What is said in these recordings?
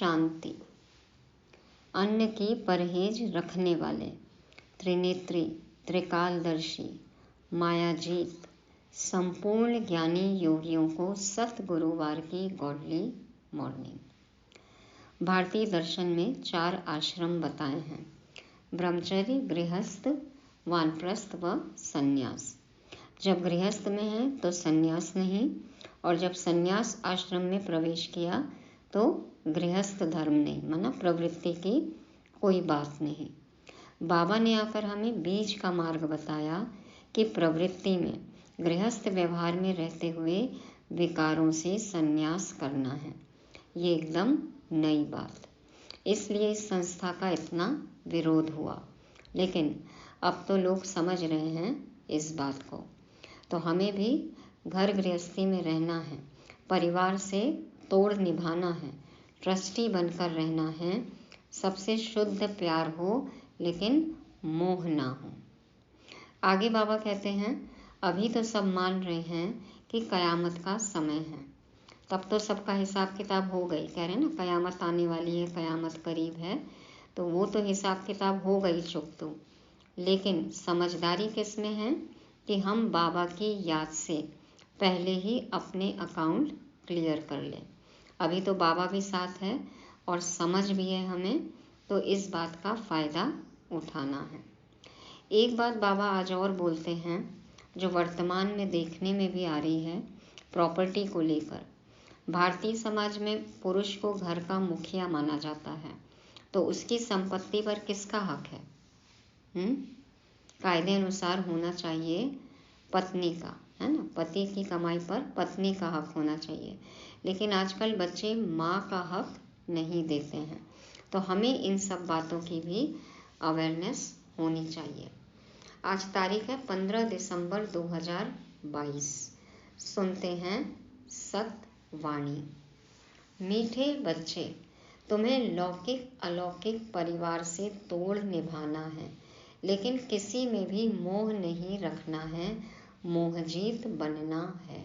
शांति। अन्न की परहेज रखने वाले, त्रिनेत्री, त्रिकालदर्शी, मायाजीत, संपूर्ण ज्ञानी योगियों को सतगुरुवार की गॉडली मॉर्निंग। भारतीय दर्शन में 4 आश्रम बताए हैं: ब्रह्मचर्य, गृहस्थ, वानप्रस्थ व संन्यास। जब गृहस्थ में है तो संन्यास नहीं, और जब संन्यास आश्रम में प्रवेश किया तो गृहस्थ धर्म नहीं, माना प्रवृत्ति की कोई बात नहीं। बाबा ने आकर हमें बीज का मार्ग बताया कि प्रवृत्ति में, गृहस्थ व्यवहार में रहते हुए विकारों से संन्यास करना है। ये एकदम नई बात, इसलिए इस संस्था का इतना विरोध हुआ। लेकिन अब तो लोग समझ रहे हैं इस बात को। तो हमें भी घर गृहस्थी में रहना है, परिवार से तोड़ निभाना है, ट्रस्टी बनकर रहना है। सबसे शुद्ध प्यार हो, लेकिन मोह ना हो। आगे बाबा कहते हैं, अभी तो सब मान रहे हैं कि कयामत का समय है। तब तो सबका हिसाब किताब हो गई, कह रहे हैं ना, कयामत आने वाली है, कयामत करीब है, तो वो तो हिसाब किताब हो गई चुक तो। लेकिन समझदारी किस में है कि हम बाबा की याद से पहले ही अपने अकाउंट क्लियर कर लें। अभी तो बाबा भी साथ है और समझ भी है हमें, तो इस बात का फ़ायदा उठाना है। एक बात बाबा आज और बोलते हैं, जो वर्तमान में देखने में भी आ रही है, प्रॉपर्टी को लेकर। भारतीय समाज में पुरुष को घर का मुखिया माना जाता है, तो उसकी संपत्ति पर किसका हक है? कायदे अनुसार होना चाहिए पत्नी का, है ना। पति की कमाई पर पत्नी का हक होना चाहिए। लेकिन आजकल बच्चे माँ का हक नहीं देते हैं, तो हमें इन सब बातों की भी अवेयरनेस होनी चाहिए। आज तारीख है 15 दिसंबर 2022। सुनते हैं सतवाणी। मीठे बच्चे, तुम्हें लौकिक अलौकिक परिवार से तोड़ निभाना है, लेकिन किसी में भी मोह नहीं रखना है, मोहजीत बनना है।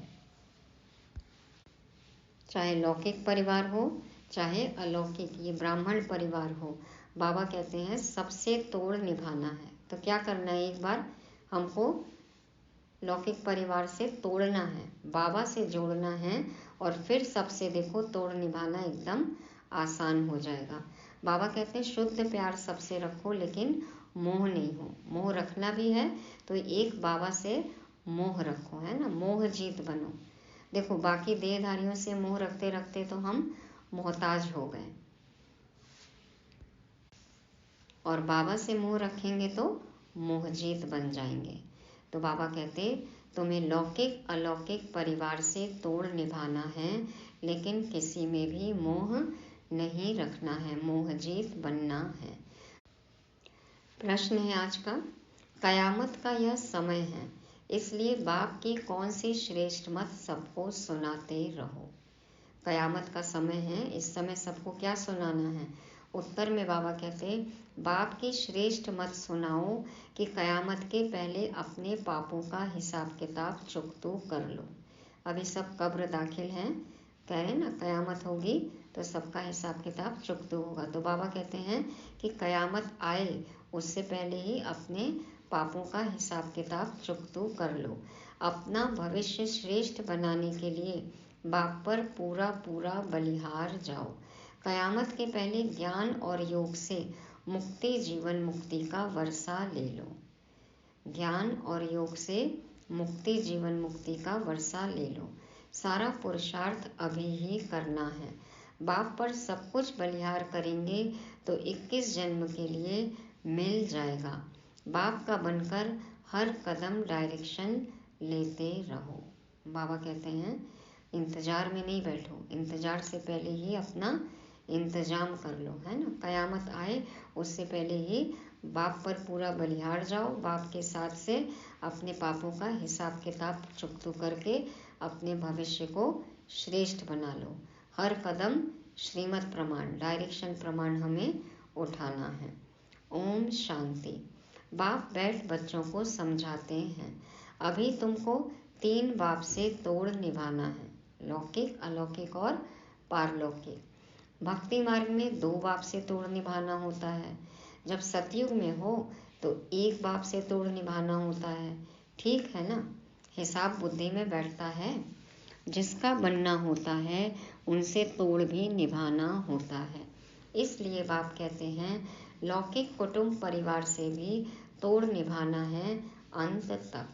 चाहे लौकिक परिवार हो, चाहे अलौकिक, ये ब्राह्मण परिवार हो, बाबा कहते हैं सबसे तोड़ निभाना है। तो क्या करना है? एक बार हमको लौकिक परिवार से तोड़ना है, बाबा से जोड़ना है, और फिर सबसे देखो तोड़ निभाना एकदम आसान हो जाएगा। बाबा कहते हैं शुद्ध प्यार सबसे रखो, लेकिन मोह नहीं हो। मोह रखना भी है तो एक बाबा से मोह रखो, है ना, मोह जीत बनो। देखो बाकी देहधारियों से मोह रखते रखते तो हम मोहताज हो गए, और बाबा से मोह रखेंगे तो मोहजीत बन जाएंगे। तो बाबा कहते तुम्हें लौकिक अलौकिक परिवार से तोड़ निभाना है, लेकिन किसी में भी मोह नहीं रखना है, मोहजीत बनना है। प्रश्न है आज का, कयामत का यह समय है, इसलिए बाप की कौन सी श्रेष्ठ मत सबको सुनाते रहो। कयामत का समय है, इस समय सबको क्या सुनाना है? उत्तर में बाबा कहते बाप की श्रेष्ठ मत सुनाओ कि कयामत के पहले अपने पापों का हिसाब किताब चुकतो कर लो। अभी सब कब्र दाखिल हैं, कह रहे ना कयामत होगी तो सबका हिसाब किताब चुकतो होगा। तो बाबा कहते हैं कि कयामत आए उससे पहले ही अपने पापों का हिसाब किताब चुकतो कर लो। अपना भविष्य श्रेष्ठ बनाने के लिए बाप पर पूरा पूरा बलिहार जाओ। कयामत के पहले ज्ञान और योग से मुक्ति जीवन मुक्ति का वर्षा ले लो। ज्ञान और योग से मुक्ति जीवन मुक्ति का वर्षा ले लो। सारा पुरुषार्थ अभी ही करना है। बाप पर सब कुछ बलिहार करेंगे तो 21 जन्म के लिए मिल जाएगा। बाप का बनकर हर कदम डायरेक्शन लेते रहो। बाबा कहते हैं इंतज़ार में नहीं बैठो, इंतज़ार से पहले ही अपना इंतजाम कर लो, है ना। कयामत आए उससे पहले ही बाप पर पूरा बलिहार जाओ। बाप के साथ से अपने पापों का हिसाब किताब चुकतो करके अपने भविष्य को श्रेष्ठ बना लो। हर कदम श्रीमत प्रमाण, डायरेक्शन प्रमाण हमें उठाना है। ओम शांति। बाप बैठ बच्चों को समझाते हैं, अभी तुमको 3 बाप से तोड़ निभाना है, लौकिक अलौकिक और पारलौकिक। भक्ति मार्ग में 2 बाप से तोड़ निभाना होता है। जब सतयुग में हो तो 1 बाप से तोड़ निभाना होता है। ठीक है ना? हिसाब बुद्धि में बैठता है। जिसका बनना होता है उनसे तोड़ भी निभाना होता है। इसलिए बाप कहते हैं लौकिक कुटुंब परिवार से भी तोड़ निभाना है अंत तक।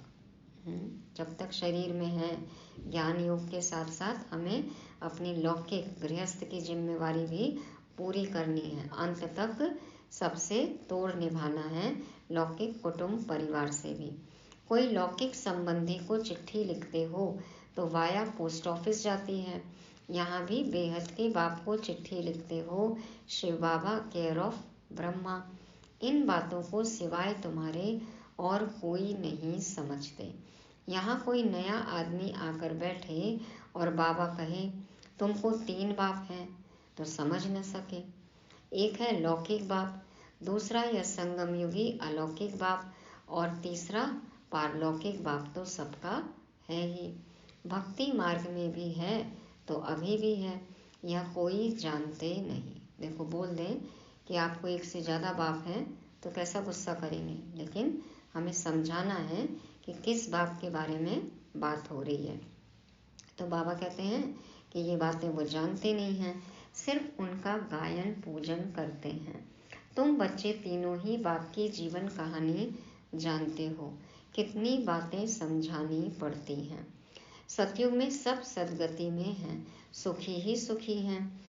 जब तक शरीर में है, ज्ञान योग के साथ साथ हमें अपनी लौकिक गृहस्थ की जिम्मेवारी भी पूरी करनी है। अंत तक सबसे तोड़ निभाना है, लौकिक कुटुंब परिवार से भी। कोई लौकिक संबंधी को चिट्ठी लिखते हो तो वाया पोस्ट ऑफिस जाती है। यहाँ भी बेहद के बाप को चिट्ठी लिखते हो, शिव बाबा केयर ऑफ ब्रह्मा। इन बातों को सिवाय तुम्हारे और कोई नहीं समझते। यहाँ कोई नया आदमी आकर बैठे और बाबा कहे तुमको 3 बाप हैं तो समझ न सके। एक है लौकिक बाप, दूसरा यह संगम युगी अलौकिक बाप, और तीसरा पारलौकिक बाप तो सबका है ही। भक्ति मार्ग में भी है तो अभी भी है, यह कोई जानते नहीं। देखो, बोल दें कि आपको 1 से ज़्यादा बाप हैं तो कैसा गुस्सा करेंगे, लेकिन हमें समझाना है कि किस बाप के बारे में बात हो रही है। तो बाबा कहते हैं कि ये बातें वो जानते नहीं हैं, सिर्फ उनका गायन पूजन करते हैं। तुम बच्चे तीनों ही बाप की जीवन कहानी जानते हो, कितनी बातें समझानी पड़ती हैं। सतयुग में सब सदगति में हैं, सुखी ही सुखी हैं।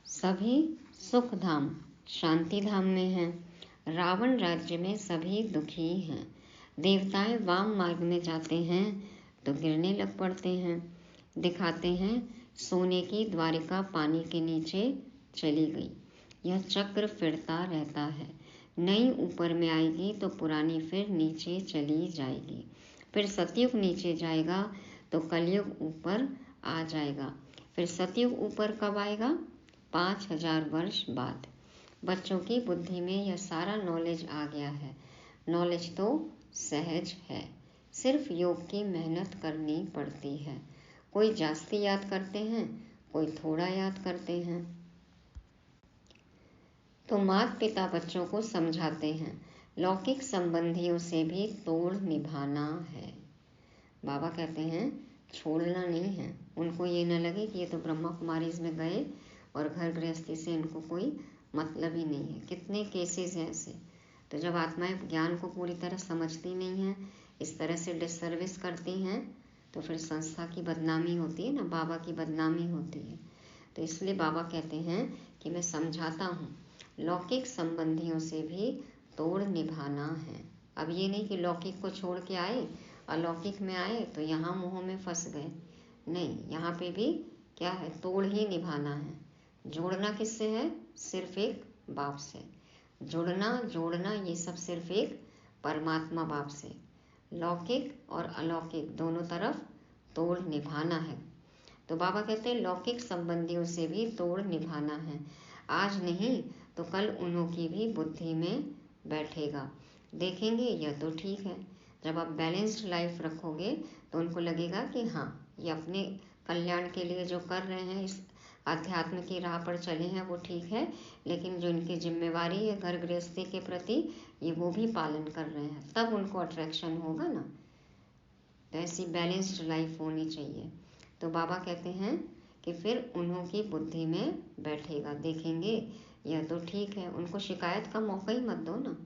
सभी सुख धाम शांति धाम में हैं। रावण राज्य में सभी दुखी हैं। देवताएं वाम मार्ग में जाते हैं तो गिरने लग पड़ते हैं। दिखाते हैं सोने की द्वारिका पानी के नीचे चली गई। यह चक्र फिरता रहता है। नई ऊपर में आएगी तो पुरानी फिर नीचे चली जाएगी। फिर सतयुग नीचे जाएगा तो कलयुग ऊपर आ जाएगा। फिर सतयुग ऊपर कब आएगा? 5000 वर्ष बाद। बच्चों की बुद्धि में यह सारा नॉलेज आ गया है। नॉलेज तो सहज है, सिर्फ योग की मेहनत करनी पड़ती है। कोई जास्ती याद करते हैं, कोई थोड़ा याद करते हैं। तो माता पिता बच्चों को समझाते हैं लौकिक संबंधियों से भी तोड़ निभाना है। बाबा कहते हैं छोड़ना नहीं है। उनको ये न लगे कि ये तो ब्रह्मा कुमारीज में गए और घर गृहस्थी से इनको कोई मतलब ही नहीं है। कितने केसेस हैं ऐसे। तो जब आत्माएं ज्ञान को पूरी तरह समझती नहीं हैं, इस तरह से डिसर्विस करती हैं, तो फिर संस्था की बदनामी होती है ना, बाबा की बदनामी होती है। तो इसलिए बाबा कहते हैं कि मैं समझाता हूँ लौकिक संबंधियों से भी तोड़ निभाना है। अब ये नहीं कि लौकिक को छोड़ के आए, अलौकिक में आए तो यहाँ मोह में फंस गए। नहीं, यहाँ पे भी क्या है, तोड़ ही निभाना है। जोड़ना किससे है? सिर्फ एक बाप से। जुड़ना जोड़ना ये सब सिर्फ एक परमात्मा बाप से। लौकिक और अलौकिक दोनों तरफ तोड़ निभाना है। तो बाबा कहते हैं लौकिक संबंधियों से भी तोड़ निभाना है। आज नहीं तो कल उन्हों की भी बुद्धि में बैठेगा। देखेंगे यह तो ठीक है। जब आप बैलेंस्ड लाइफ रखोगे तो उनको लगेगा कि हाँ, ये अपने कल्याण के लिए जो कर रहे हैं, इस आध्यात्म की राह पर चले हैं, वो ठीक है, लेकिन जो इनकी जिम्मेवारी है घर गृहस्थी के प्रति, ये वो भी पालन कर रहे हैं। तब उनको अट्रैक्शन होगा ना। तो ऐसी बैलेंस्ड लाइफ होनी चाहिए। तो बाबा कहते हैं कि फिर उन्हों की बुद्धि में बैठेगा। देखेंगे यह तो ठीक है। उनको शिकायत का मौका ही मत दो ना।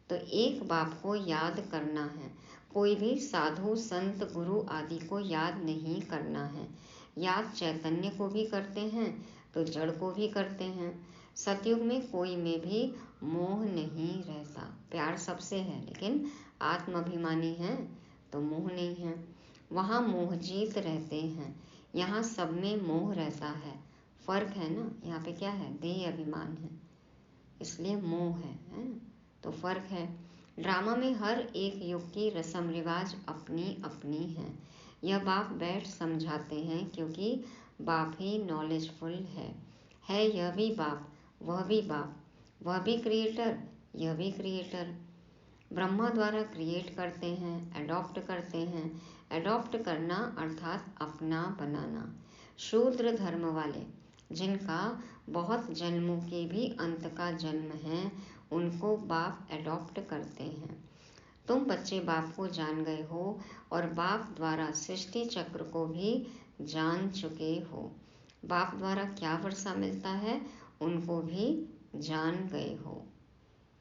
तो एक बाप को याद करना है। कोई भी साधु संत गुरु आदि को याद नहीं करना है। याद चैतन्य को भी करते हैं तो जड़ को भी करते हैं। सतयुग में कोई में भी मोह नहीं रहता। प्यार सबसे है, लेकिन आत्माभिमानी है तो मोह नहीं है। वहाँ मोह जीत रहते हैं, यहाँ सब में मोह रहता है। फर्क है ना। यहाँ पे क्या है? देह अभिमान है, इसलिए मोह है। तो फर्क है। ड्रामा में हर एक युग की रस्म रिवाज अपनी अपनी है। यह बाप बैठ समझाते हैं क्योंकि बाप ही नॉलेजफुल है यह भी बाप, वह भी बाप, वह भी क्रिएटर, यह भी क्रिएटर। ब्रह्मा द्वारा क्रिएट करते हैं, एडॉप्ट करते हैं। एडॉप्ट करना अर्थात अपना बनाना। शूद्र धर्म वाले जिनका बहुत जन्मों के भी अंत का जन्म है, उनको बाप एडॉप्ट करते हैं। तुम बच्चे बाप को जान गए हो और बाप द्वारा सृष्टि चक्र को भी जान चुके हो। बाप द्वारा क्या वर्षा मिलता है, उनको भी जान गए हो।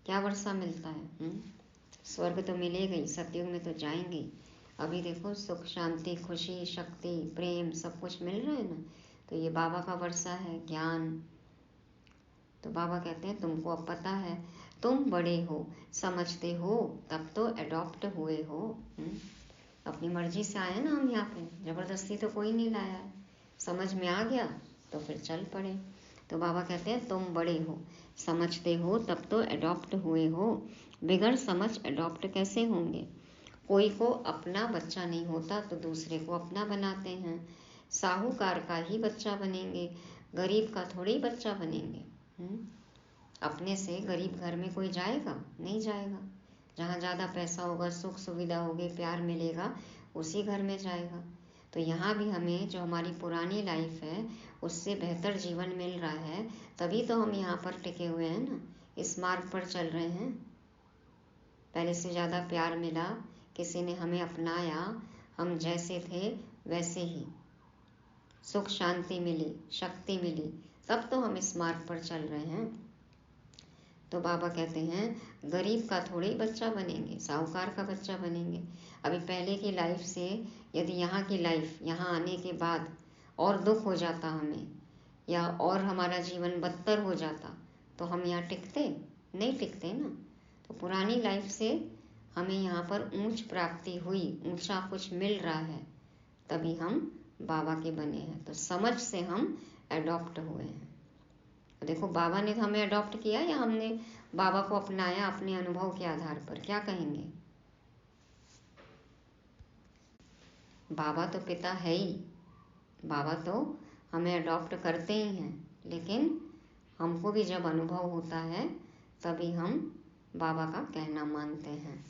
क्या वर्षा मिलता है? स्वर्ग तो मिलेगा ही, सतयुग में तो जाएंगे। अभी देखो सुख, शांति, खुशी, शक्ति, प्रेम सब कुछ मिल रहा है ना, तो ये बाबा का वर्षा है, ज्ञान। तो बाबा कहते हैं तुमको अब पता है, तुम बड़े हो, समझते हो, तब तो एडॉप्ट हुए हो। अपनी मर्जी से आए ना हम यहाँ पे, जबरदस्ती तो कोई नहीं लाया है। समझ में आ गया तो फिर चल पड़े। तो बाबा कहते हैं तुम बड़े हो, समझते हो, तब तो एडॉप्ट हुए हो। बिगड़ समझ एडॉप्ट कैसे होंगे? कोई को अपना बच्चा नहीं होता तो दूसरे को अपना बनाते हैं। साहूकार का ही बच्चा बनेंगे, गरीब का थोड़ी बच्चा बनेंगे। अपने से गरीब घर में कोई जाएगा? नहीं जाएगा। जहाँ ज़्यादा पैसा होगा, सुख सुविधा होगी, प्यार मिलेगा, उसी घर में जाएगा। तो यहाँ भी हमें जो हमारी पुरानी लाइफ है उससे बेहतर जीवन मिल रहा है, तभी तो हम यहाँ पर टिके हुए हैं ना, इस मार्ग पर चल रहे हैं। पहले से ज़्यादा प्यार मिला, किसी ने हमें अपनाया, हम जैसे थे वैसे ही सुख शांति मिली, शक्ति मिली, तब तो हम इस मार्ग पर चल रहे हैं। तो बाबा कहते हैं गरीब का थोड़ी बच्चा बनेंगे, साहूकार का बच्चा बनेंगे। अभी पहले की लाइफ से यदि यहाँ की लाइफ, यहाँ आने के बाद और दुख हो जाता हमें, या और हमारा जीवन बदतर हो जाता, तो हम यहाँ टिकते? नहीं टिकते ना। तो पुरानी लाइफ से हमें यहाँ पर ऊंच प्राप्ति हुई, ऊंचा कुछ मिल रहा है, तभी हम बाबा के बने हैं। तो समझ से हम एडॉप्ट हुए हैं। देखो बाबा ने तो हमें अडॉप्ट किया या हमने बाबा को अपनाया अपने अनुभव के आधार पर? क्या कहेंगे? बाबा तो पिता है ही, बाबा तो हमें अडॉप्ट करते ही हैं, लेकिन हमको भी जब अनुभव होता है तभी हम बाबा का कहना मानते हैं।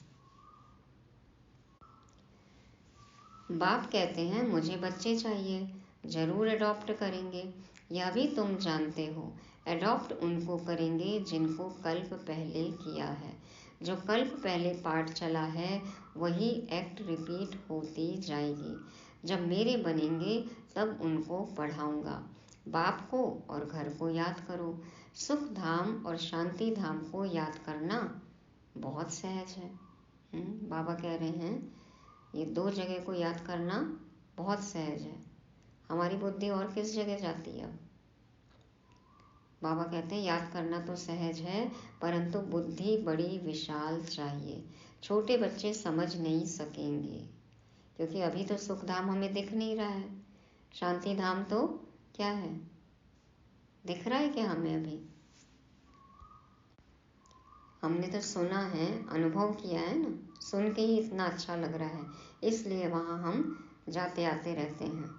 बाप कहते हैं मुझे बच्चे चाहिए, जरूर अडॉप्ट करेंगे, यह भी तुम जानते हो। एडॉप्ट उनको करेंगे जिनको कल्प पहले किया है। जो कल्प पहले पाठ चला है वही एक्ट रिपीट होती जाएगी। जब मेरे बनेंगे तब उनको पढ़ाऊँगा। बाप को और घर को याद करो। सुख धाम और शांति धाम को याद करना बहुत सहज है। बाबा कह रहे हैं ये दो जगह को याद करना बहुत सहज है। हमारी बुद्धि और किस जगह जाती है? बाबा कहते हैं याद करना तो सहज है, परंतु बुद्धि बड़ी विशाल चाहिए। छोटे बच्चे समझ नहीं सकेंगे, क्योंकि अभी तो सुख धाम हमें दिख नहीं रहा है। शांति धाम तो क्या है, दिख रहा है क्या हमें? अभी हमने तो सुना है, अनुभव किया है ना, सुन के ही इतना अच्छा लग रहा है, इसलिए वहाँ हम जाते आते रहते हैं।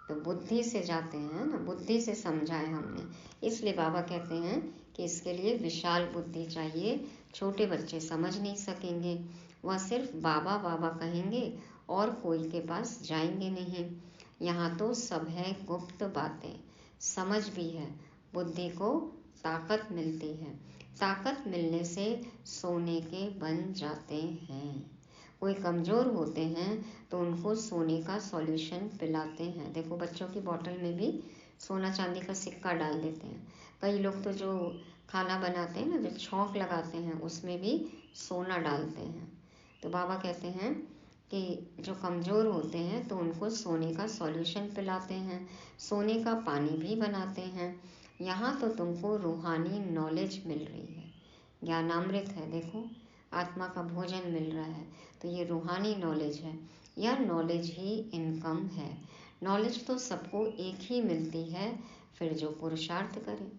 तो बुद्धि से जाते हैं ना, बुद्धि से समझा है हमने, इसलिए बाबा कहते हैं कि इसके लिए विशाल बुद्धि चाहिए। छोटे बच्चे समझ नहीं सकेंगे, वह सिर्फ बाबा बाबा कहेंगे और कोई के पास जाएंगे नहीं। यहाँ तो सब है गुप्त बातें, समझ भी है, बुद्धि को ताकत मिलती है। ताकत मिलने से सोने के बन जाते हैं। कोई कमज़ोर होते हैं तो उनको सोने का सॉल्यूशन पिलाते हैं। देखो बच्चों की बोतल में भी सोना चांदी का सिक्का डाल देते हैं। कई लोग तो जो खाना बनाते हैं ना, जो छौंक लगाते हैं, उसमें भी सोना डालते हैं। तो बाबा कहते हैं कि जो कमज़ोर होते हैं तो उनको सोने का सॉल्यूशन पिलाते हैं, सोने का पानी भी बनाते हैं। यहाँ तो तुमको रूहानी नॉलेज मिल रही है, ज्ञानामृत है। देखो आत्मा का भोजन मिल रहा है, तो ये रूहानी नॉलेज है। यह नॉलेज ही इनकम है। नॉलेज तो सबको एक ही मिलती है, फिर जो पुरुषार्थ करे।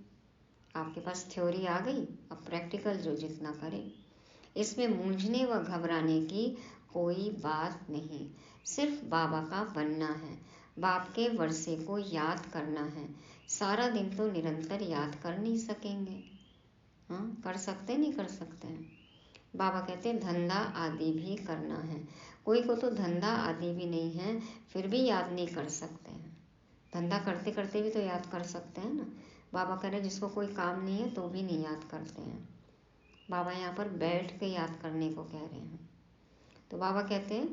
आपके पास थ्योरी आ गई, अब प्रैक्टिकल जो जितना करे। इसमें मूंझने व घबराने की कोई बात नहीं, सिर्फ बाबा का बनना है, बाप के वर्षे को याद करना है। सारा दिन तो निरंतर याद कर नहीं सकेंगे। हाँ, कर सकते नहीं कर सकते हैं। बाबा कहते हैं धंधा आदि भी करना है। कोई को तो धंधा आदि भी नहीं है, फिर भी याद नहीं कर सकते हैं। धंधा करते करते भी तो याद कर सकते हैं ना। बाबा कह रहे जिसको कोई काम नहीं है तो भी नहीं याद करते हैं। बाबा यहाँ पर बैठ के याद करने को कह रहे हैं। तो बाबा कहते हैं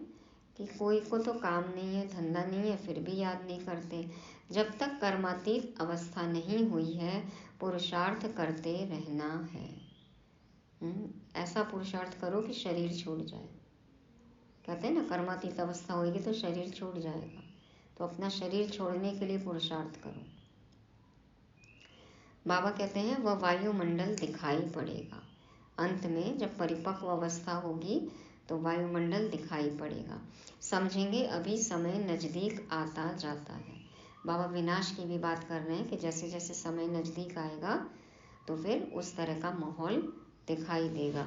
कि कोई को तो काम नहीं है, धंधा नहीं है, फिर भी याद नहीं करते। जब तक कर्मातीत अवस्था नहीं हुई है पुरुषार्थ करते रहना है। ऐसा पुरुषार्थ करो कि शरीर छूट जाए। कहते हैं ना कर्मातीत अवस्था होगी तो शरीर छूट जाएगा, तो अपना शरीर छोड़ने के लिए पुरुषार्थ करो। बाबा कहते हैं वह वायुमंडल दिखाई पड़ेगा। अंत में जब परिपक्व अवस्था होगी तो वायुमंडल दिखाई पड़ेगा। समझेंगे अभी समय नज़दीक आता जाता है। बाबा विनाश की भी बात कर रहे हैं कि जैसे जैसे समय नज़दीक आएगा तो फिर उस तरह का माहौल दिखाई देगा।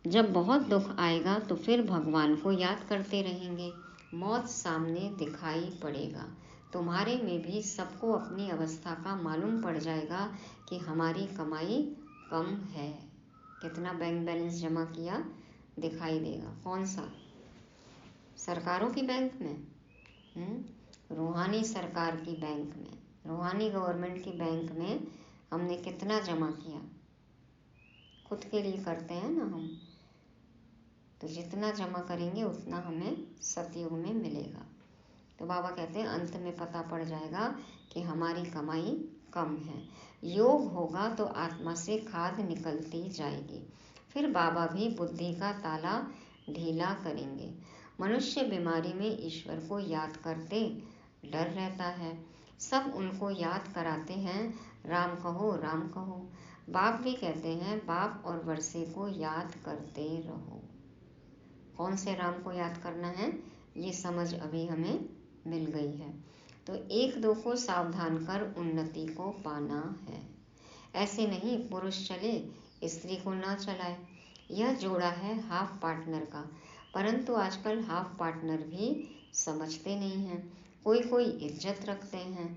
जब बहुत दुख आएगा तो फिर भगवान को याद करते रहेंगे। मौत सामने दिखाई पड़ेगा। तुम्हारे में भी सबको अपनी अवस्था का मालूम पड़ जाएगा कि हमारी कमाई कम है। कितना बैंक बैलेंस जमा किया दिखाई देगा। कौन सा? सरकारों की बैंक में, रूहानी सरकार की बैंक में, रूहानी गवर्नमेंट की बैंक में हमने कितना जमा किया। खुद के लिए करते हैं ना हम, तो जितना जमा करेंगे उतना हमें सतयुग में मिलेगा। तो बाबा कहते हैं अंत में पता पड़ जाएगा कि हमारी कमाई कम है। योग होगा तो आत्मा से खाद निकलती जाएगी। फिर बाबा भी बुद्धि का ताला ढीला करेंगे। मनुष्य बीमारी में ईश्वर को याद करते डर रहता है। सब उनको याद कराते हैं, राम कहो राम कहो। बाप भी कहते हैं बाप और वर्षे को याद करते रहो। कौन से राम को याद करना है ये समझ अभी हमें मिल गई है। तो एक दो को सावधान कर उन्नति को पाना है। ऐसे नहीं पुरुष चले स्त्री को ना चलाए। यह जोड़ा है हाफ पार्टनर का, परंतु आजकल हाफ पार्टनर भी समझते नहीं हैं। कोई कोई इज्जत रखते हैं,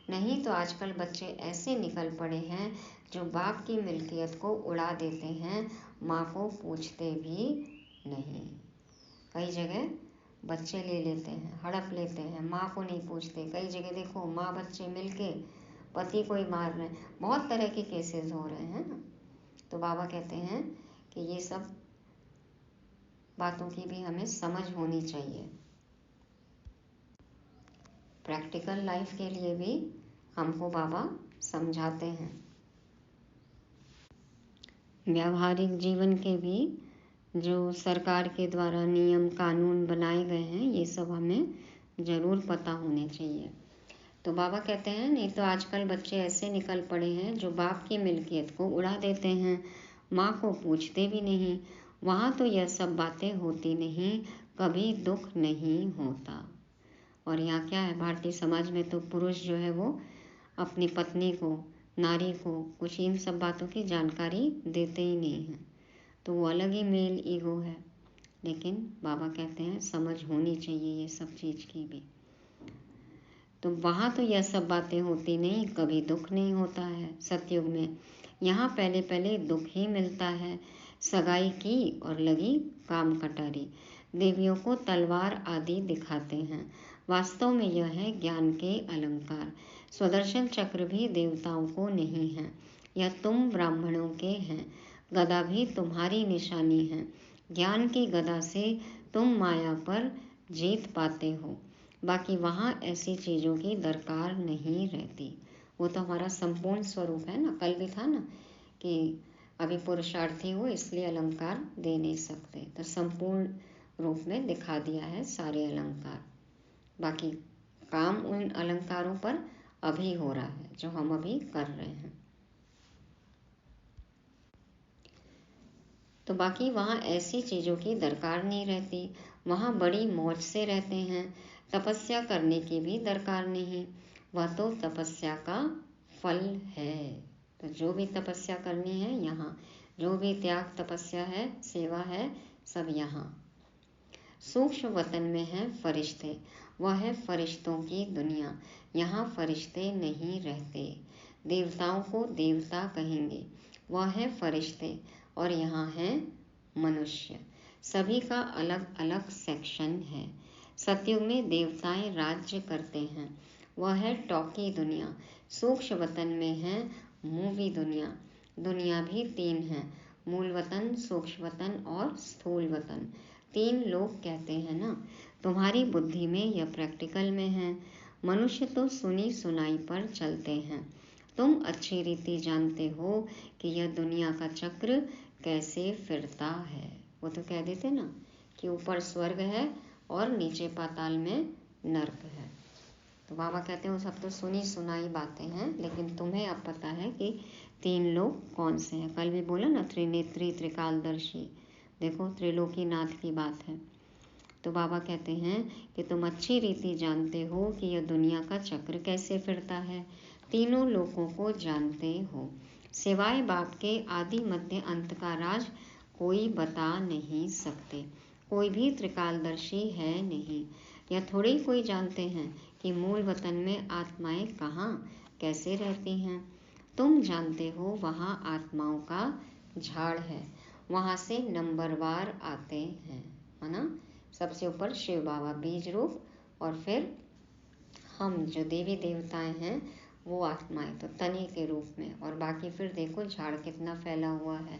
नहीं तो आजकल बच्चे ऐसे निकल पड़े हैं जो बाप की मिल्कियत को उड़ा देते हैं, माँ को पूछते भी नहीं। कई जगह बच्चे ले लेते हैं, हड़प लेते हैं, माँ को नहीं पूछते। कई जगह देखो माँ बच्चे मिलके पति को ही मार रहे हैं। बहुत तरह के केसेस हो रहे हैं ना। तो बाबा कहते हैं कि ये सब बातों की भी हमें समझ होनी चाहिए। प्रैक्टिकल लाइफ के लिए भी हमको बाबा समझाते हैं। व्यावहारिक जीवन के भी जो सरकार के द्वारा नियम कानून बनाए गए हैं ये सब हमें ज़रूर पता होने चाहिए। तो बाबा कहते हैं नहीं तो आजकल बच्चे ऐसे निकल पड़े हैं जो बाप की मिल्कियत को उड़ा देते हैं, माँ को पूछते भी नहीं। वहाँ तो यह सब बातें होती नहीं, कभी दुख नहीं होता। और यहाँ क्या है, भारतीय समाज में तो पुरुष जो है वो अपनी पत्नी को, नारी को कुछ इन सब बातों की जानकारी देते ही नहीं हैं। तो वो अलग ही मेल ईगो है। लेकिन बाबा कहते हैं समझ होनी चाहिए ये सब चीज़ की भी। तो वहाँ तो यह सब बातें होती नहीं, कभी दुख नहीं होता है सतयुग में। यहाँ पहले पहले दुख ही मिलता है। सगाई की और लगी काम कटारी। देवियों को तलवार आदि दिखाते हैं, वास्तव में यह है ज्ञान के अलंकार। स्वदर्शन चक्र भी देवताओं को नहीं है, यह तुम ब्राह्मणों के हैं। गदा भी तुम्हारी निशानी है, ज्ञान की गदा से तुम माया पर जीत पाते हो। बाकी वहाँ ऐसी चीज़ों की दरकार नहीं रहती। वो तो हमारा संपूर्ण स्वरूप है ना। कल भी था ना कि अभी पुरुषार्थी हो इसलिए अलंकार दे नहीं सकते, तो संपूर्ण रूप में दिखा दिया है सारे अलंकार। बाकी काम उन अलंकारों पर अभी हो रहा है जो हम अभी कर रहे हैं। तो बाकी वहाँ ऐसी चीज़ों की दरकार नहीं रहती। वहाँ बड़ी मौज से रहते हैं। तपस्या करने की भी दरकार नहीं, वह तो तपस्या का फल है। तो जो भी तपस्या करनी है यहाँ, जो भी त्याग तपस्या है, सेवा है, सब यहाँ। सूक्ष्म वतन में है फरिश्ते, वह है फरिश्तों की दुनिया। यहाँ फरिश्ते नहीं रहते। देवताओं को देवता कहेंगे, वह है फरिश्ते। और यहाँ है मनुष्य। सभी का अलग अलग सेक्शन है। सतयुग में देवताएं राज्य करते हैं, वह है टॉकी दुनिया। सूक्ष्म वतन में है मूवी दुनिया। दुनिया भी तीन है, मूल वतन, सूक्ष्म वतन और स्थूल वतन। तीन लोग कहते हैं ना। तुम्हारी बुद्धि में या प्रैक्टिकल में है। मनुष्य तो सुनी सुनाई पर चलते हैं। तुम अच्छी रीति जानते हो कि यह दुनिया का चक्र कैसे फिरता है। वो तो कह देते ना कि ऊपर स्वर्ग है और नीचे पाताल में नर्क है। तो बाबा कहते हैं वो सब तो सुनी सुनाई बातें हैं, लेकिन तुम्हें अब पता है कि तीन लोग कौन से हैं। कल भी बोला ना, त्रिनेत्री त्रिकालदर्शी। देखो त्रिलोकीनाथ की बात है। तो बाबा कहते हैं कि तुम अच्छी रीति जानते हो कि यह दुनिया का चक्र कैसे फिरता है। तीनों लोगों को जानते हो, सिवाय बाप के आदि मध्य अंत का राज कोई बता नहीं सकते। कोई भी त्रिकालदर्शी है नहीं। या थोड़ी कोई जानते हैं कि मूल वतन में आत्माएं कहाँ कैसे रहती हैं। तुम जानते हो वहाँ आत्माओं का झाड़ है, वहाँ से नंबरवार आते हैं, है ना। सबसे ऊपर शिव बाबा बीज रूप, और फिर हम जो देवी देवताएं हैं वो आत्माएं तो तनी के रूप में, और बाकी फिर देखो झाड़ कितना फैला हुआ है।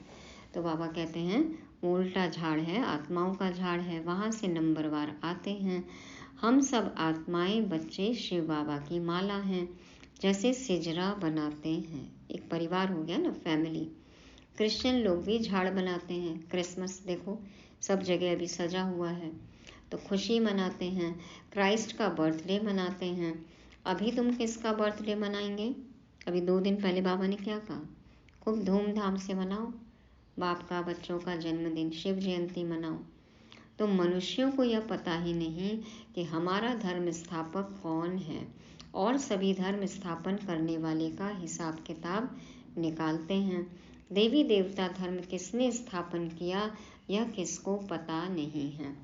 तो बाबा कहते हैं उल्टा झाड़ है, आत्माओं का झाड़ है, वहाँ से नंबरवार आते हैं। हम सब आत्माएं बच्चे शिव बाबा की माला हैं। जैसे सिजरा बनाते हैं, एक परिवार हो गया ना, फैमिली। क्रिश्चियन लोग भी झाड़ बनाते हैं। क्रिसमस देखो सब जगह अभी सजा हुआ है, तो खुशी मनाते हैं। क्राइस्ट का बर्थडे मनाते हैं। अभी तुम किसका बर्थडे मनाएंगे? अभी 2 दिन पहले बाबा ने क्या कहा? खूब धूमधाम से मनाओ बाप का, बच्चों का जन्मदिन, शिव जयंती मनाओ। तो मनुष्यों को यह पता ही नहीं कि हमारा धर्म स्थापक कौन है, और सभी धर्म स्थापन करने वाले का हिसाब किताब निकालते हैं। देवी देवता धर्म किसने स्थापन किया यह किसको पता नहीं है।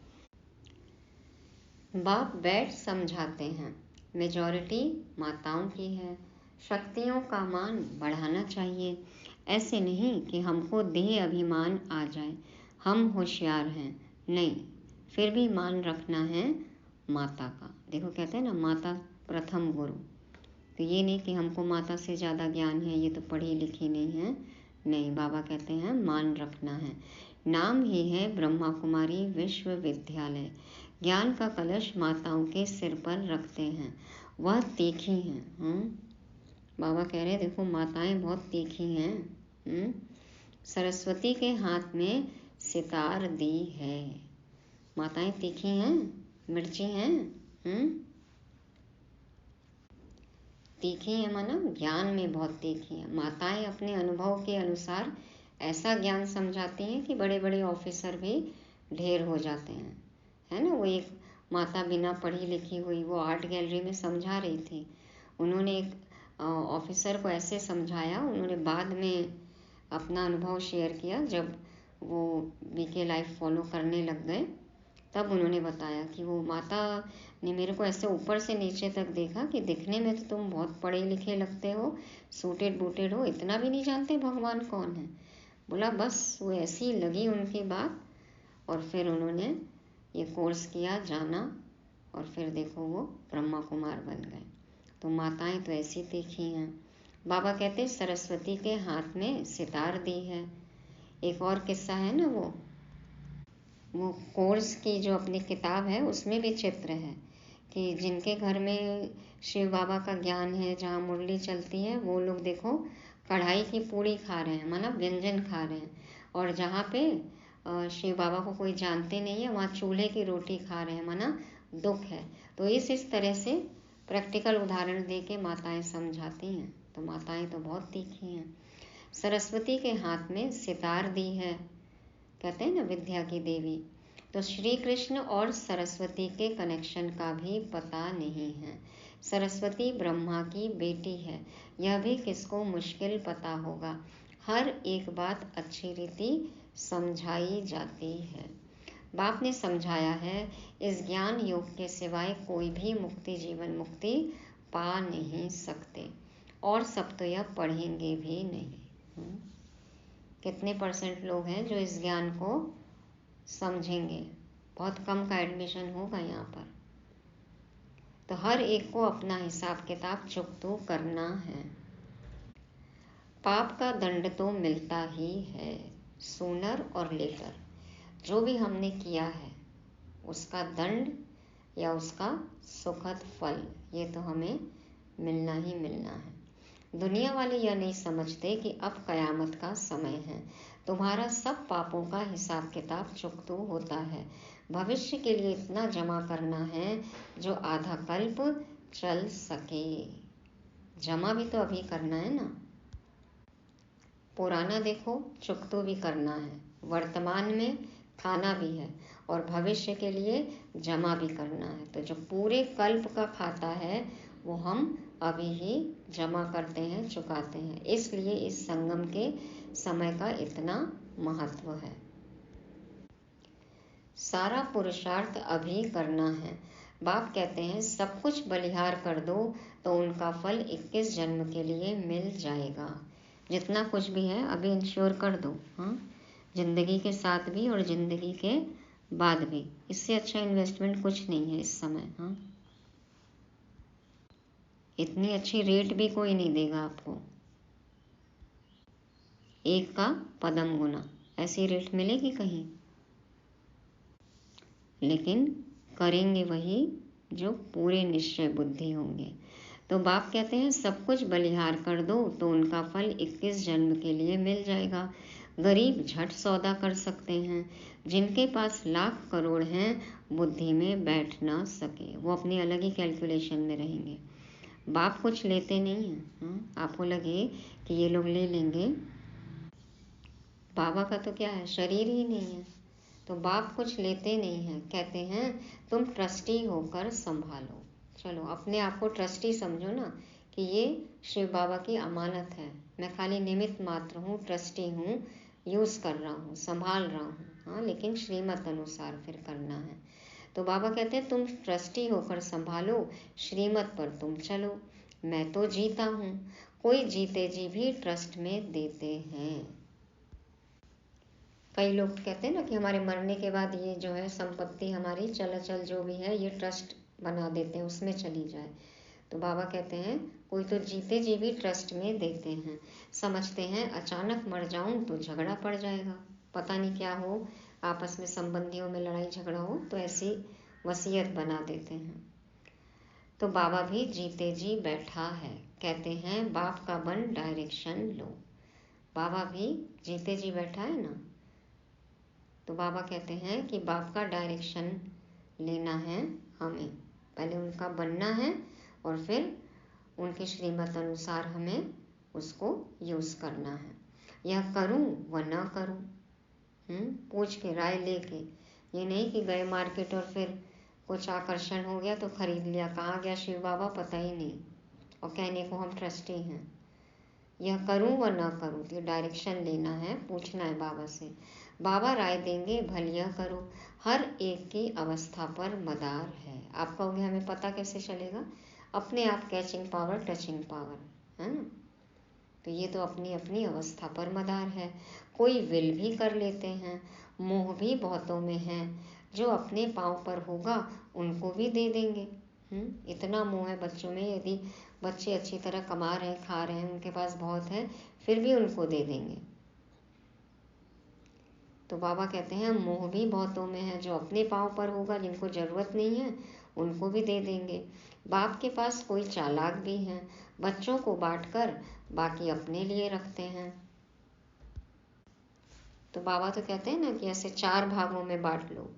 बाप बैठ समझाते हैं। मेजॉरिटी माताओं की है। शक्तियों का मान बढ़ाना चाहिए। ऐसे नहीं कि हमको देह अभिमान आ जाए, हम होशियार हैं, नहीं, फिर भी मान रखना है माता का। देखो कहते हैं ना, माता प्रथम गुरु। तो ये नहीं कि हमको माता से ज़्यादा ज्ञान है, ये तो पढ़ी लिखी नहीं है, नहीं। बाबा कहते हैं मान रखना है। नाम ही है ब्रह्मा कुमारी विश्वविद्यालय। ज्ञान का कलश माताओं के सिर पर रखते हैं, वह तीखी हैं। बाबा कह रहे देखो माताएं बहुत तीखी हैं। सरस्वती के हाथ में सितार दी है। माताएं तीखी हैं, मिर्ची हैं। तीखी है माना ज्ञान में बहुत तीखी है। माताएं अपने अनुभव के अनुसार ऐसा ज्ञान समझाती हैं कि बड़े बड़े ऑफिसर भी ढेर हो जाते हैं, है ना। वो एक माता बिना पढ़ी लिखी हुई वो आर्ट गैलरी में समझा रही थी। उन्होंने एक ऑफिसर को ऐसे समझाया, उन्होंने बाद में अपना अनुभव शेयर किया। जब वो बीके लाइफ फॉलो करने लग गए तब उन्होंने बताया कि वो माता ने मेरे को ऐसे ऊपर से नीचे तक देखा कि दिखने में तो तुम बहुत पढ़े लिखे लगते हो, सूटेड बूटेड हो, इतना भी नहीं जानते भगवान कौन है। बोला बस वो ऐसी लगी उनकी बात, और फिर उन्होंने ये कोर्स किया, जाना, और फिर देखो वो ब्रह्मा कुमार बन गए। तो माताएं तो ऐसी तीखी हैं। बाबा कहते सरस्वती के हाथ में सितार दी है। एक और किस्सा है ना, वो कोर्स की जो अपनी किताब है उसमें भी चित्र है कि जिनके घर में शिव बाबा का ज्ञान है, जहाँ मुरली चलती है, वो लोग देखो कढ़ाई की पूड़ी खा रहे हैं, मतलब व्यंजन खा रहे हैं। और जहाँ पे शिव बाबा को कोई जानते नहीं है, वहाँ चूल्हे की रोटी खा रहे हैं, माना दुख है। तो इस तरह से प्रैक्टिकल उदाहरण दे के माताएं समझाती हैं। तो माताएं तो बहुत तीखी हैं। सरस्वती के हाथ में सितार दी है, कहते हैं ना विद्या की देवी। तो श्री कृष्ण और सरस्वती के कनेक्शन का भी पता नहीं है। सरस्वती ब्रह्मा की बेटी है, यह भी किसको मुश्किल पता होगा। हर एक बात अच्छी रीति समझाई जाती है। बाप ने समझाया है इस ज्ञान योग के सिवाय कोई भी मुक्ति, जीवन मुक्ति पा नहीं सकते, और सब तो यह पढ़ेंगे भी नहीं। कितने % लोग हैं जो इस ज्ञान को समझेंगे? बहुत कम का एडमिशन होगा यहाँ पर। तो हर एक को अपना हिसाब किताब चुकता करना है। पाप का दंड तो मिलता ही है, सूनर और लेटर। जो भी हमने किया है उसका दंड या उसका सुखद फल ये तो हमें मिलना ही मिलना है। दुनिया वाले यह नहीं समझते कि अब कयामत का समय है, तुम्हारा सब पापों का हिसाब किताब चुकता होता है। भविष्य के लिए इतना जमा करना है जो आधा कल्प चल सके। जमा भी तो अभी करना है ना। पुराना देखो चुकता भी करना है, वर्तमान में खाना भी है और भविष्य के लिए जमा भी करना है। तो जो पूरे कल्प का खाता है वो हम अभी ही जमा करते हैं, चुकाते हैं। इसलिए इस संगम के समय का इतना महत्व है। सारा पुरुषार्थ अभी करना है। बाप कहते हैं सब कुछ बलिहार कर दो तो उनका फल 21 जन्म के लिए मिल जाएगा। जितना कुछ भी है अभी इंश्योर कर दो, हाँ, जिंदगी के साथ भी और जिंदगी के बाद भी। इससे अच्छा इन्वेस्टमेंट कुछ नहीं है इस समय। हाँ, इतनी अच्छी रेट भी कोई नहीं देगा आपको। 1 का पदम गुना ऐसी रेट मिलेगी कहीं। लेकिन करेंगे वही जो पूरे निश्चय बुद्धि होंगे। तो बाप कहते हैं सब कुछ बलिहार कर दो तो उनका फल 21 जन्म के लिए मिल जाएगा। गरीब झट सौदा कर सकते हैं, जिनके पास लाख करोड़ हैं बुद्धि में बैठ ना सके, वो अपनी अलग ही कैलकुलेशन में रहेंगे। बाप कुछ लेते नहीं हैं। आपको लगे कि ये लोग ले लेंगे, बाबा का तो क्या है, शरीर ही नहीं है, तो बाप कुछ लेते नहीं हैं। कहते हैं तुम ट्रस्टी होकर संभालो। चलो अपने आप को ट्रस्टी समझो ना कि ये शिव बाबा की अमानत है, मैं खाली निमित्त मात्र हूँ, ट्रस्टी हूँ, यूज़ कर रहा हूँ, संभाल रहा हूँ। हाँ, लेकिन श्रीमत अनुसार फिर करना है। तो बाबा कहते हैं तुम ट्रस्टी होकर संभालो, श्रीमत पर तुम चलो। मैं तो जीता हूँ, कोई जीते जी भी ट्रस्ट में देते हैं। कई लोग कहते हैं ना कि हमारे मरने के बाद ये जो है संपत्ति हमारी चलाचल जो भी है ये ट्रस्ट बना देते हैं, उसमें चली जाए। तो बाबा कहते हैं कोई तो जीते जी भी ट्रस्ट में देते हैं। समझते हैं अचानक मर जाऊं तो झगड़ा पड़ जाएगा, पता नहीं क्या हो, आपस में संबंधियों में लड़ाई झगड़ा हो, तो ऐसी वसीयत बना देते हैं। तो बाबा भी जीते जी बैठा है। कहते हैं बाप का बन डायरेक्शन लो। बाबा भी जीते जी बैठा है ना, तो बाबा कहते हैं कि बाप का डायरेक्शन लेना है हमें। पहले उनका बनना है और फिर उनके श्रीमत अनुसार हमें उसको यूज़ करना है। यह करूं व ना करूं, पूछ के राय लेके। ये नहीं कि गए मार्केट और फिर कुछ आकर्षण हो गया तो खरीद लिया, कहाँ गया शिव बाबा पता ही नहीं, और कहने को हम ट्रस्टी हैं। यह करूं व ना करूं, तो डायरेक्शन लेना है, पूछना है बाबा से। बाबा राय देंगे भल यह करो। हर एक की अवस्था पर मदार है। आप कहोगे हमें पता कैसे चलेगा? अपने आप कैचिंग पावर, टचिंग पावर, है ना। तो ये तो अपनी अपनी अवस्था पर मदार है। कोई विल भी कर लेते हैं, मोह भी बहुतों में है। जो अपने पाँव पर होगा उनको भी दे देंगे। इतना मोह है बच्चों में, यदि बच्चे अच्छी तरह कमा रहे हैं, खा रहे हैं, उनके पास बहुत है, फिर भी उनको दे देंगे। तो बाबा कहते हैं मोह भी बहुतों में है। जो अपने पाँव पर होगा, जिनको ज़रूरत नहीं है, उनको भी दे देंगे। बाप के पास कोई चालाक भी हैं, बच्चों को बांटकर बाकी अपने लिए रखते हैं। तो बाबा तो कहते हैं ना कि ऐसे 4 भागों में बांट लो,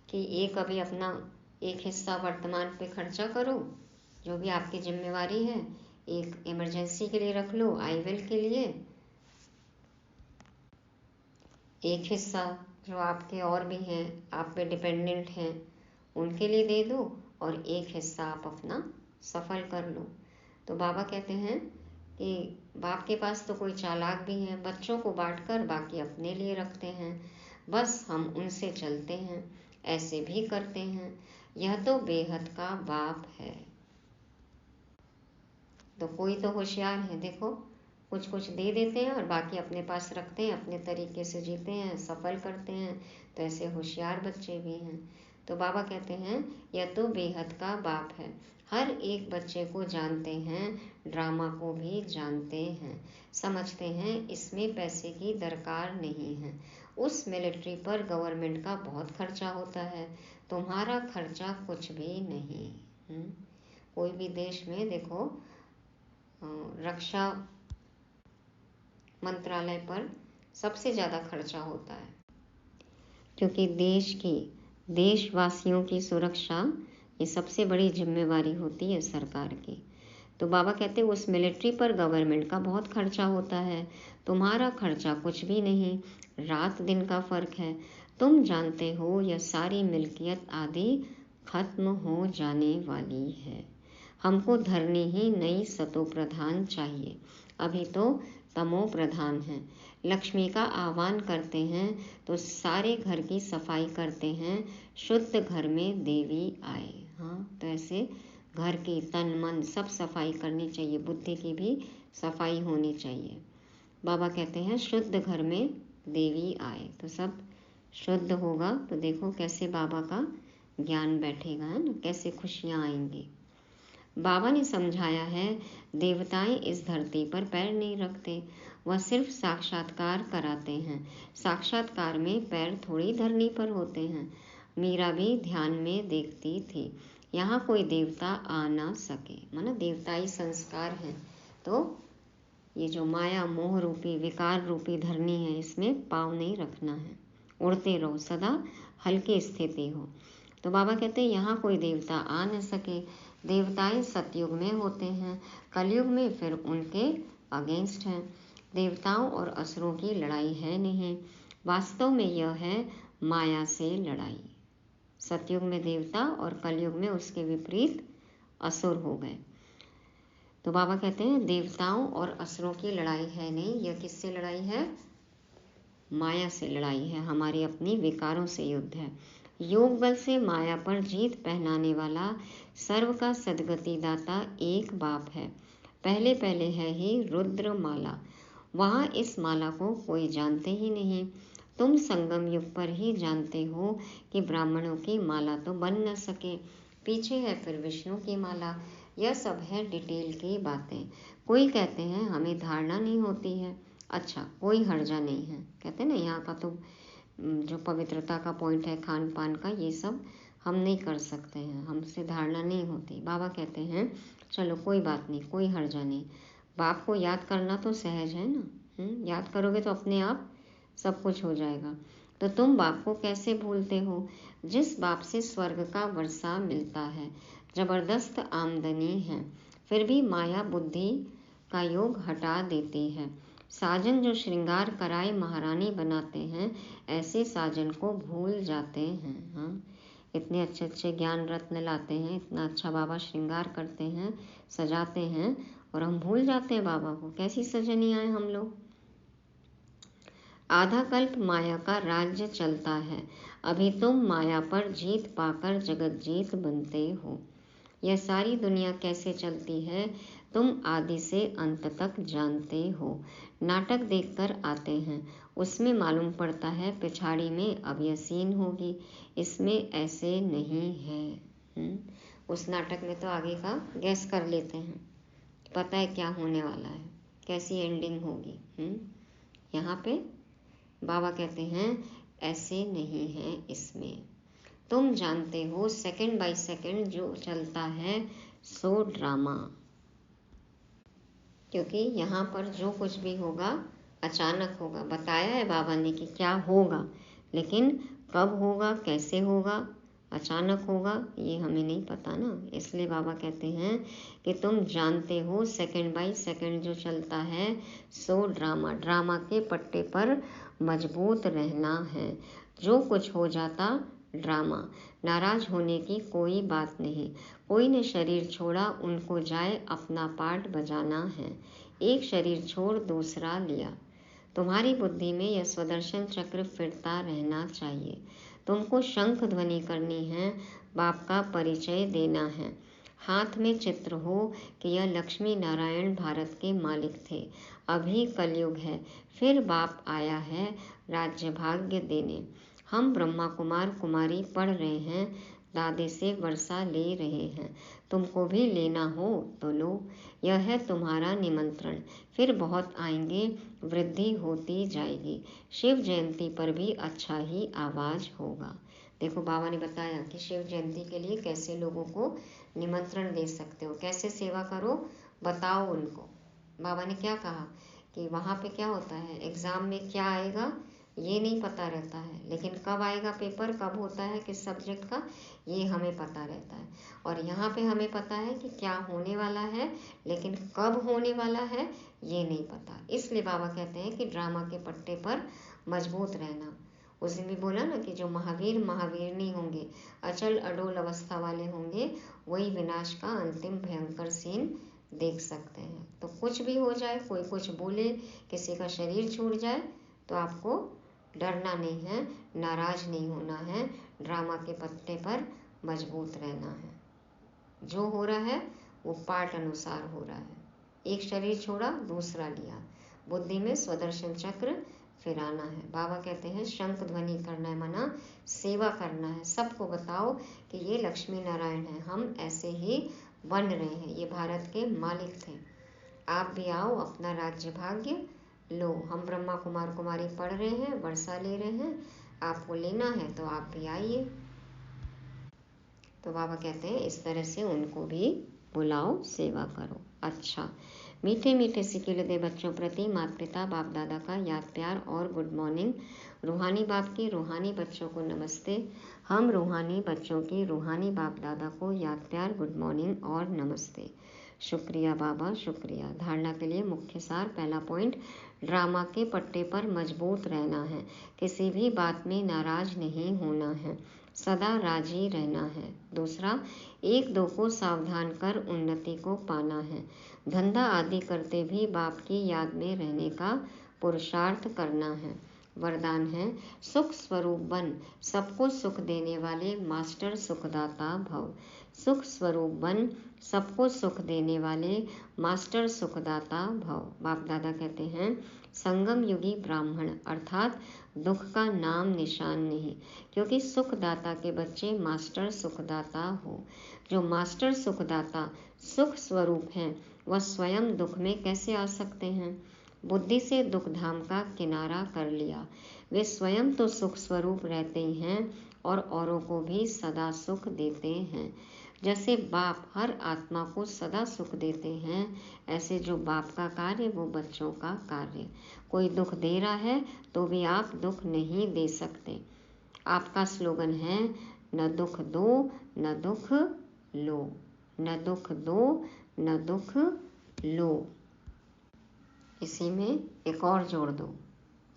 कि एक अभी अपना एक हिस्सा वर्तमान पे खर्चा करो, जो भी आपकी जिम्मेवारी है। एक इमरजेंसी के लिए रख लो, आईवेल के लिए। एक हिस्सा जो आपके और भी हैं, आप पे डिपेंडेंट हैं, उनके लिए दे दो, और एक हिस्सा आप अपना सफल कर लो। तो बाबा कहते हैं कि बाप के पास तो कोई चालाक भी हैं, बच्चों को बांटकर बाकी अपने लिए रखते हैं। बस हम उनसे चलते हैं, ऐसे भी करते हैं। यह तो बेहद का बाप है। तो कोई तो होशियार है, देखो कुछ कुछ दे देते हैं और बाकी अपने पास रखते हैं, अपने तरीके से जीते हैं, सफल करते हैं। तो ऐसे होशियार बच्चे भी हैं। तो बाबा कहते हैं यह तो बेहद का बाप है, हर एक बच्चे को जानते हैं, ड्रामा को भी जानते हैं, समझते हैं इसमें पैसे की दरकार नहीं है। उस मिलिट्री पर गवर्नमेंट का बहुत खर्चा होता है, तुम्हारा खर्चा कुछ भी नहीं। कोई भी देश में देखो रक्षा मंत्रालय पर सबसे ज़्यादा खर्चा होता है, क्योंकि देशवासियों की सुरक्षा ये सबसे बड़ी जिम्मेवारी होती है सरकार की। तो बाबा कहते हैं उस मिलिट्री पर गवर्नमेंट का बहुत खर्चा होता है, तुम्हारा खर्चा कुछ भी नहीं, रात दिन का फर्क है। तुम जानते हो यह सारी मिल्कियत आदि खत्म हो जाने वाली है। हमको धरनी ही नई सतो प्रधान चाहिए, अभी तो तमो प्रधान है। लक्ष्मी का आह्वान करते हैं तो सारे घर की सफाई करते हैं, शुद्ध घर में देवी आए। हाँ, तो ऐसे घर की तन मन सब सफाई करनी चाहिए, बुद्धि की भी सफाई होनी चाहिए। बाबा कहते हैं शुद्ध घर में देवी आए, तो सब शुद्ध होगा तो देखो कैसे बाबा का ज्ञान बैठेगा, है ना, कैसे खुशियाँ आएंगी। बाबा ने समझाया है देवताएं इस धरती पर पैर नहीं रखते, वह सिर्फ साक्षात्कार कराते हैं। साक्षात्कार में पैर थोड़ी धरनी पर होते हैं। मीरा भी ध्यान में देखती थी, यहाँ कोई देवता आ ना सके, माना देवताई संस्कार हैं। तो ये जो माया मोह रूपी विकार रूपी धरनी है, इसमें पाँव नहीं रखना है, उड़ते रहो, सदा हल्की स्थिति हो। तो बाबा कहते हैं यहाँ कोई देवता आ न सके। देवताएं सतयुग में होते हैं, कलयुग में फिर उनके अगेंस्ट हैं। देवताओं और असुरों की लड़ाई है नहीं, वास्तव में यह है माया से लड़ाई। सतयुग में देवता और कलयुग में उसके विपरीत असुर हो गए। तो बाबा कहते हैं देवताओं और असुरों की लड़ाई है नहीं, यह किससे लड़ाई है? माया से लड़ाई है, हमारी अपनी विकारों से युद्ध है। योग बल से माया पर जीत पहनाने वाला सर्व का सदगति दाता एक बाप है। पहले पहले है ही रुद्र माला, वहाँ इस माला को कोई जानते ही नहीं। तुम संगम युग पर ही जानते हो कि ब्राह्मणों की माला तो बन न सके, पीछे है फिर विष्णु की माला। यह सब है डिटेल की बातें। कोई कहते हैं हमें धारणा नहीं होती है, अच्छा कोई हर्जा नहीं है। कहते हैं ना यहाँ का तो जो पवित्रता का पॉइंट है खान पान का, ये सब हम नहीं कर सकते हैं, हमसे धारणा नहीं होती। बाबा कहते हैं चलो कोई बात नहीं, कोई हर्जा नहीं। बाप को याद करना तो सहज है ना, याद करोगे तो अपने आप सब कुछ हो जाएगा। तो तुम बाप को कैसे भूलते हो? जिस बाप से स्वर्ग का वर्षा मिलता है, जबरदस्त आमदनी है, फिर भी माया बुद्धि का योग हटा देती है। साजन जो श्रृंगार कराए महारानी बनाते हैं, ऐसे साजन को भूल जाते हैं। हाँ, इतने अच्छे अच्छे ज्ञान रत्न लाते हैं, इतना अच्छा बाबा श्रृंगार करते हैं, सजाते हैं, और हम भूल जाते हैं बाबा को। कैसी सजनी आए हम लोग। आधा कल्प माया का राज्य चलता है, अभी तुम माया पर जीत पाकर जगत जीत बनते हो। यह सारी दुनिया कैसे चलती है तुम आदि से अंत तक जानते हो। नाटक देखकर आते हैं, उसमें मालूम पड़ता है पिछाड़ी में अब यह सीन होगी, इसमें ऐसे नहीं है। उस नाटक में तो आगे का गैस कर लेते हैं, पता है क्या होने वाला है, कैसी एंडिंग होगी। यहाँ पे बाबा कहते हैं ऐसे नहीं है, इसमें तुम जानते हो सेकंड बाय सेकंड जो चलता है सो ड्रामा। क्योंकि यहाँ पर जो कुछ भी होगा अचानक होगा, बताया है बाबा ने कि क्या होगा, लेकिन कब होगा कैसे होगा, अचानक होगा, ये हमें नहीं पता ना। इसलिए बाबा कहते हैं कि तुम जानते हो सेकंड बाय सेकंड जो चलता है सो ड्रामा। ड्रामा के पट्टे पर मजबूत रहना है, जो कुछ हो जाता ड्रामा। नाराज होने की कोई बात नहीं, कोई ने शरीर छोड़ा उनको जाए अपना पार्ट बजाना है। एक शरीर छोड़ दूसरा लिया। तुम्हारी बुद्धि में यह स्वदर्शन चक्र फिरता रहना चाहिए। तुमको शंख ध्वनि करनी है, बाप का परिचय देना है। हाथ में चित्र हो कि यह लक्ष्मी नारायण भारत के मालिक थे। अभी कलयुग है, फिर बाप आया है राज्य भाग्य देने। हम ब्रह्मा कुमार कुमारी पढ़ रहे हैं, दादे से वर्षा ले रहे हैं। तुमको भी लेना हो तो लो, यह है तुम्हारा निमंत्रण। फिर बहुत आएंगे, वृद्धि होती जाएगी। शिव जयंती पर भी अच्छा ही आवाज़ होगा। देखो बाबा ने बताया कि शिव जयंती के लिए कैसे लोगों को निमंत्रण दे सकते हो, कैसे सेवा करो, बताओ उनको। बाबा ने क्या कहा कि वहाँ पे क्या होता है, एग्ज़ाम में क्या आएगा ये नहीं पता रहता है, लेकिन कब आएगा पेपर, कब होता है, किस सब्जेक्ट का, ये हमें पता रहता है। और यहाँ पे हमें पता है कि क्या होने वाला है, लेकिन कब होने वाला है ये नहीं पता। इसलिए बाबा कहते हैं कि ड्रामा के पट्टे पर मजबूत रहना। उस दिन भी बोला ना कि जो महावीर महावीरनी होंगे, अचल अडोल अवस्था वाले होंगे, वही विनाश का अंतिम भयंकर सीन देख सकते हैं। तो कुछ भी हो जाए, कोई कुछ बोले, किसी का शरीर छूट जाए, तो आपको डरना नहीं है, नाराज नहीं होना है, ड्रामा के पत्ते पर मजबूत रहना है। जो हो रहा है वो पाठ अनुसार हो रहा है। एक शरीर छोड़ा, दूसरा लिया। बुद्धि में स्वदर्शन चक्र फिराना है। बाबा कहते हैं शंख ध्वनि करना है, मना सेवा करना है। सबको बताओ कि ये लक्ष्मी नारायण है, हम ऐसे ही बन रहे हैं, ये भारत के मालिक थे। आप भी आओ, अपना राज्य भाग्य लो। हम ब्रह्मा कुमार कुमारी पढ़ रहे हैं, वर्षा ले रहे हैं, आपको लेना है तो आप भी आइए। तो बाबा कहते हैं इस तरह से उनको भी बुलाओ, सेवा करो। अच्छा, मीठे मीठे सिकिलदे बच्चों प्रति माता पिता बाप दादा का याद प्यार और गुड मॉर्निंग। रूहानी बाप की रूहानी बच्चों को नमस्ते। हम रूहानी बच्चों की रूहानी बाप दादा को याद प्यार, गुड मॉर्निंग और नमस्ते। शुक्रिया बाबा, शुक्रिया। धारणा के लिए मुख्य सार। पहला पॉइंट, ड्रामा के पट्टे पर मजबूत रहना है, किसी भी बात में नाराज नहीं होना है, सदा राजी रहना है। दूसरा, एक दो को सावधान कर उन्नति को पाना है, धंधा आदि करते भी बाप की याद में रहने का पुरुषार्थ करना है। वरदान है, सुख स्वरूप बन, सबको सुख देने वाले मास्टर सुखदाता भव। सुख स्वरूप बन, सबको सुख देने वाले मास्टर सुखदाता भव। बाप दादा कहते हैं संगम युगी ब्राह्मण अर्थात दुख का नाम निशान नहीं, क्योंकि सुखदाता के बच्चे मास्टर सुखदाता हो। जो मास्टर सुखदाता सुख स्वरूप हैं, वह स्वयं दुख में कैसे आ सकते हैं। बुद्धि से दुख धाम का किनारा कर लिया। वे स्वयं तो सुख स्वरूप रहते ही हैं और औरों को भी सदा सुख देते हैं। जैसे बाप हर आत्मा को सदा सुख देते हैं, ऐसे जो बाप का कार्य वो बच्चों का कार्य। कोई दुख दे रहा है तो भी आप दुख नहीं दे सकते। आपका स्लोगन है, न दुख दो न दुख लो, न दुख दो न दुख लो। इसी में एक और जोड़ दो,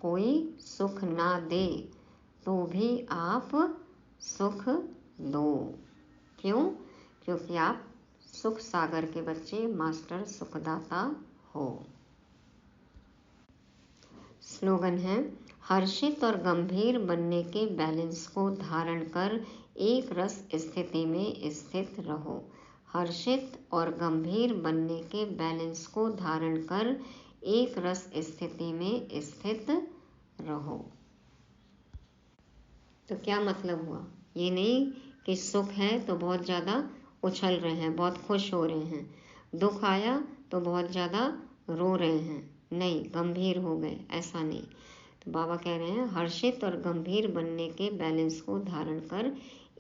कोई सुख ना दे तो भी आप सुख दो। क्यों? क्योंकि आप सुख सागर के बच्चे मास्टर सुखदाता हो। स्लोगन है, हर्षित और गंभीर बनने के बैलेंस को धारण कर एक रस स्थिति में स्थित रहो। हर्षित और गंभीर बनने के बैलेंस को धारण कर एक रस स्थिति में स्थित रहो। तो क्या मतलब हुआ? ये नहीं कि सुख है तो बहुत ज़्यादा उछल रहे हैं, बहुत खुश हो रहे हैं, दुख आया तो बहुत ज़्यादा रो रहे हैं, नहीं गंभीर हो गए, ऐसा नहीं। तो बाबा कह रहे हैं हर्षित और गंभीर बनने के बैलेंस को धारण कर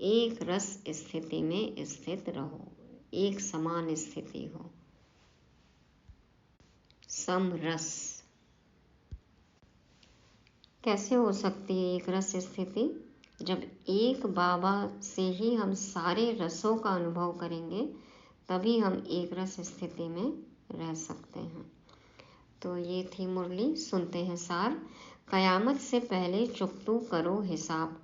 एक रस स्थिति में स्थित रहो, एक समान स्थिति हो, समरस। कैसे हो सकती है एक रस स्थिति? जब एक बाबा से ही हम सारे रसों का अनुभव करेंगे, तभी हम एक रस स्थिति में रह सकते हैं। तो ये थी मुरली। सुनते हैं सार। कयामत से पहले चुकतू करो हिसाब,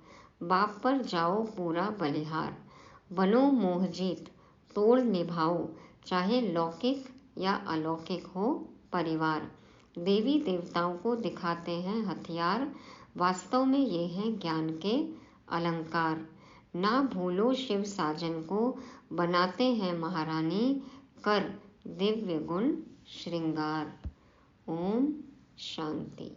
बाप पर जाओ पूरा बलिहार। बनो मोहजीत, तोड़ निभाओ, चाहे लौकिक या अलौकिक हो परिवार। देवी देवताओं को दिखाते हैं हथियार, वास्तव में ये हैं ज्ञान के अलंकार। ना भूलो शिव साजन को, बनाते हैं महारानी, कर दिव्य गुण श्रृंगार। ओम शांति।